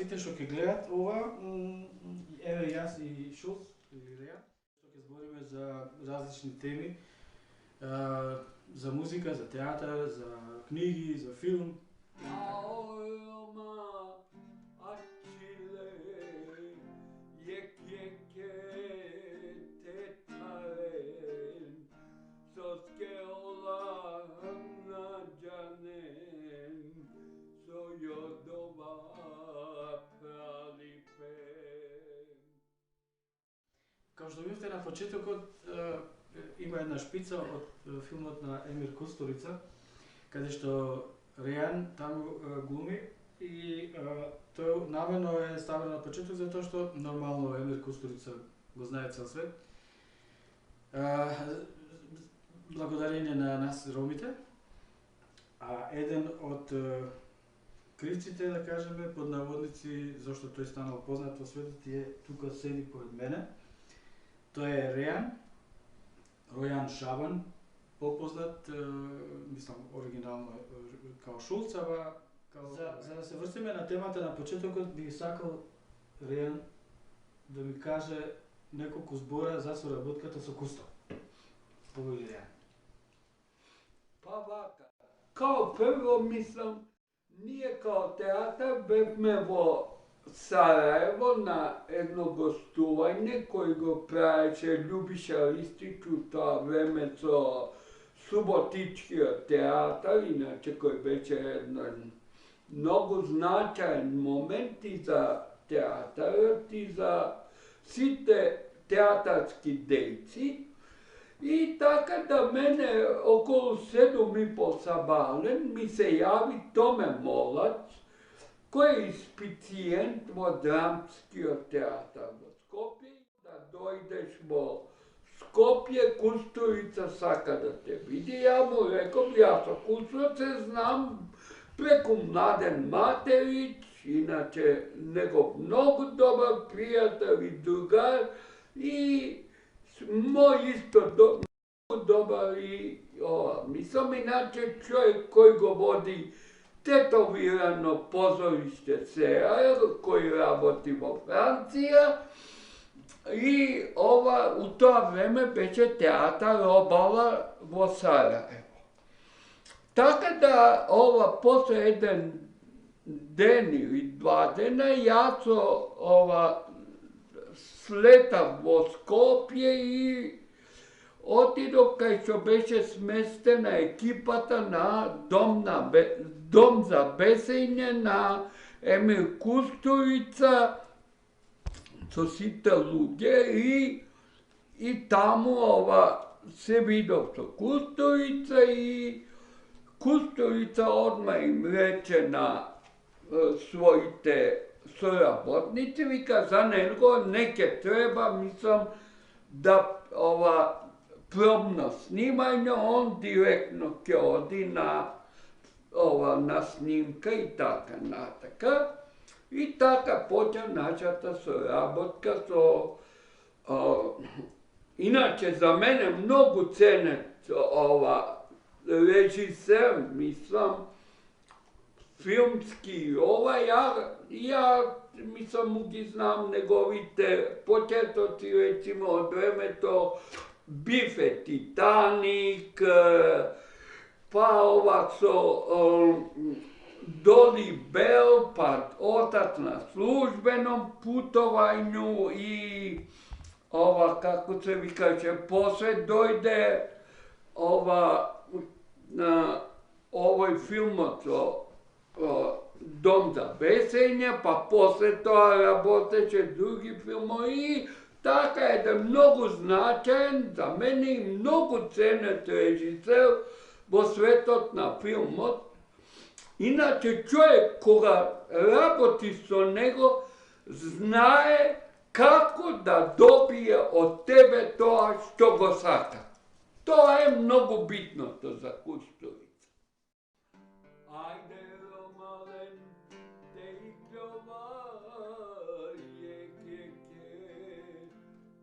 сите што ќе гледат ова, еве јас и Шулц или Рејан, што ќе збориме за различни теми, за музика, за театар, за книги, за филм. Као што видовте на почетокот, има една шпица од филмот на Емир Кустурица, каде што Рејан таму глуми и тој намерно е ставено на почеток затоа што нормално Емир Кустурица го знае цел свет. Благодарение на нас ромите, а еден од кривците, да кажеме, под наводници, зашто тој станал познат во светот, е тука седи поред мене. Тој е Рејан, Ројан Шабан, попознат, мислам, оригинално као Шулц, ама за да се врстиме на темата на почетокот, би сакал Рејан да ми каже неколку збора за соработката со Кусто. Повели Рејан. Па вака, као прво мислам, ние као театар бевме во Сараево на едно гостување кој го правеше Љубиша Ристич у тоа време со Суботичкиот театар, иначе кој беше еден многу значаен момент и за театарот и за сите театарски дејци. И така да мене околу 7:30 сабален ми се јави Томе Молац, кој е испициент во Драмскиот театар во Скопје, да дојдеш во Скопје, Кустурица сака да те види. Ја му реков, јас со Кустурица се знам преку Младен Материч, иначе негов многу добар пријател и другар, и мој исто многу добар и мислам, иначе човек кој го води тетовирано позориште СЕА, кој работи во Франција, и ова у тоа време беше театар Обала во Сараево. Така да ова после еден ден или 2 дена јас слетав во Скопје и отидов кај што беше сместена екипата на Дом за бесење на Емир Кустурица со сите луѓе и таму се видов со Кустурица и Кустурица одма им рече на своите соработници, вика за него не ќе треба, мислам, да пробно снимање, он директно ќе оди на снимка и така натака. И така почна нашата соработка со иначе за мене многу ценет режисер, мислам, филмски ја мислам ги знам неговите почетоци, речимо од времето Биф е Титаник, па со Доли Бел, па Отац на службеном путувању и како се викаше, после дојде овој филмот со Дом за бесење, па после тоа работеше други филмови и така еден многу значаен, за мене и многу ценет режисер во светот на филмот. Иначе човек кога работи со него, знае како да добие од тебе тоа што го сака. Тоа е многу битното за Кустурица. Ајде, Ромален, те играва,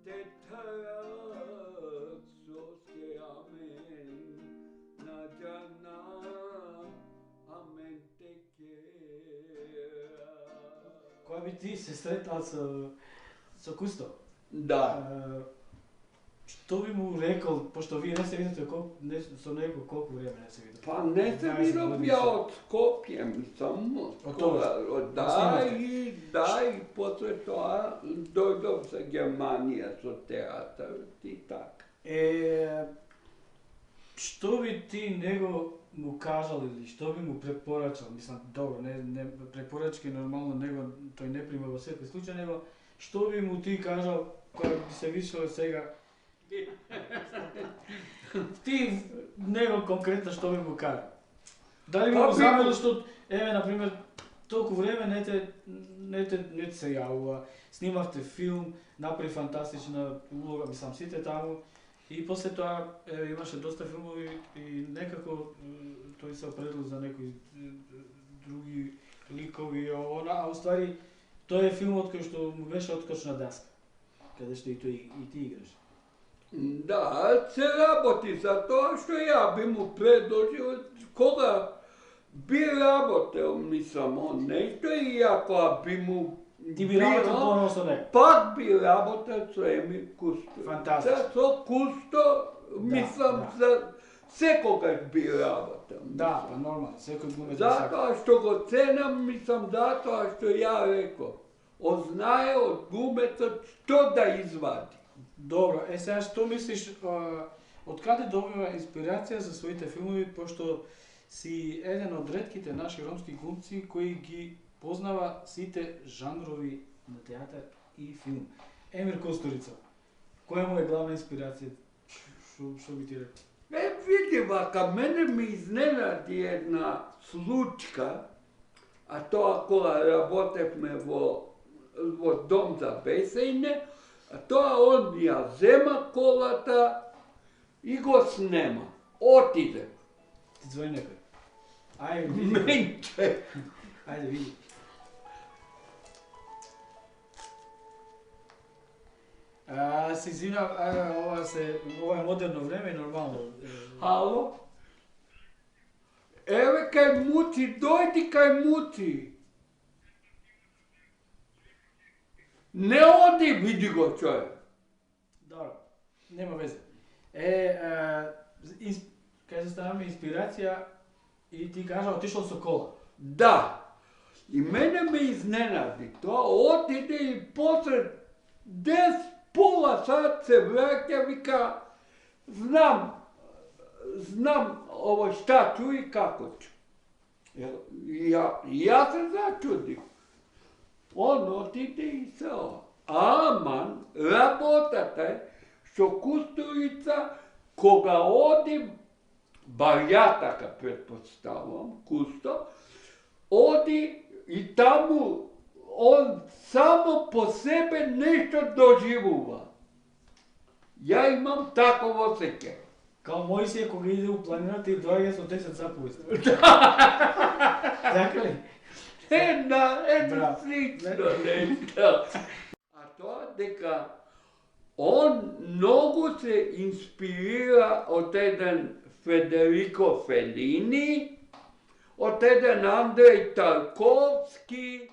те тарат со амен, на џана, амен те кера. Која би ти се сретнал со Кусто. Да. Што би му рекол, пошто вие не се видите со него колку време не се видите? Па не се видов ја од Скопје, мислам. Од тоа? Да, и после тоа дојдов за Германија со театар и така. Што би ти него му кажал или што би му препорачал? Мислам, добро, не препорачки нормално него тој не прима во секој случај, него што би му ти кажал кога би се вишел сега? Ти него конкретно што би му кажал? Дали би му замерил што, еве, например, толку време не те се јавува, снимавте филм, направи фантастична улога, мислам, сите таму, и после тоа имаше доста филмови и некако тој се определил за некои други ликови, а уствари тој е филмот кој што му беше откочна даска, каде што и ти играш. Да, се работи за тоа што ја би му предложил кога би работел, мислам, он нешто и ако би му Ти би работел поново со него? Пак би работел со Емил Кусто. Фантастично. Со Кусто, мислам, за секогаш би работел. Да, па нормално, секој глумец. Затоа што го ценам, мислам, затоа што ја реков. Ознае од глумецот што да извади. Добро, сега што мислиш, од каде добива инспирација за своите филмови, пошто си еден од ретките наши ромски глумци кои ги познава сите жанрови на театар и филм. Емир Костурица, која му е главна инспирација? Што би ти рекол? Види, вака, мене ми изненади една случка, а тоа кога работевме во дом за бесење, а тоа он ја зема колата и го снема. Отиде. Ти звони некој? Ајде, види. Менче. Ајде, види. Се извинав, ова е модерно време и нормално. Ало? Еве кај Муци, дојди кај Муци. Не оди, види го човек. Добро, нема везе. Кај заставаме инспирација и ти кажа отишол со кола. Да. И мене ме изненади тоа, отиде и после 10 пола сат се враќа, вика, знам ово шта чу и како чу. Ја се зачудив. Он отиде и се ова. Аман, работата е што Кустурица, кога оди, бар ја така предпоставам, Кусто, оди и таму он само по себе нешто доживува. Ја имам таков осеќај. Као Мојсија кога иде у планината и доаѓа со 10 заповести. Така ли? Една слично нешто. А тоа дека он многу се инспирира од еден Федерико Фелини, од еден Андреј Тарковски,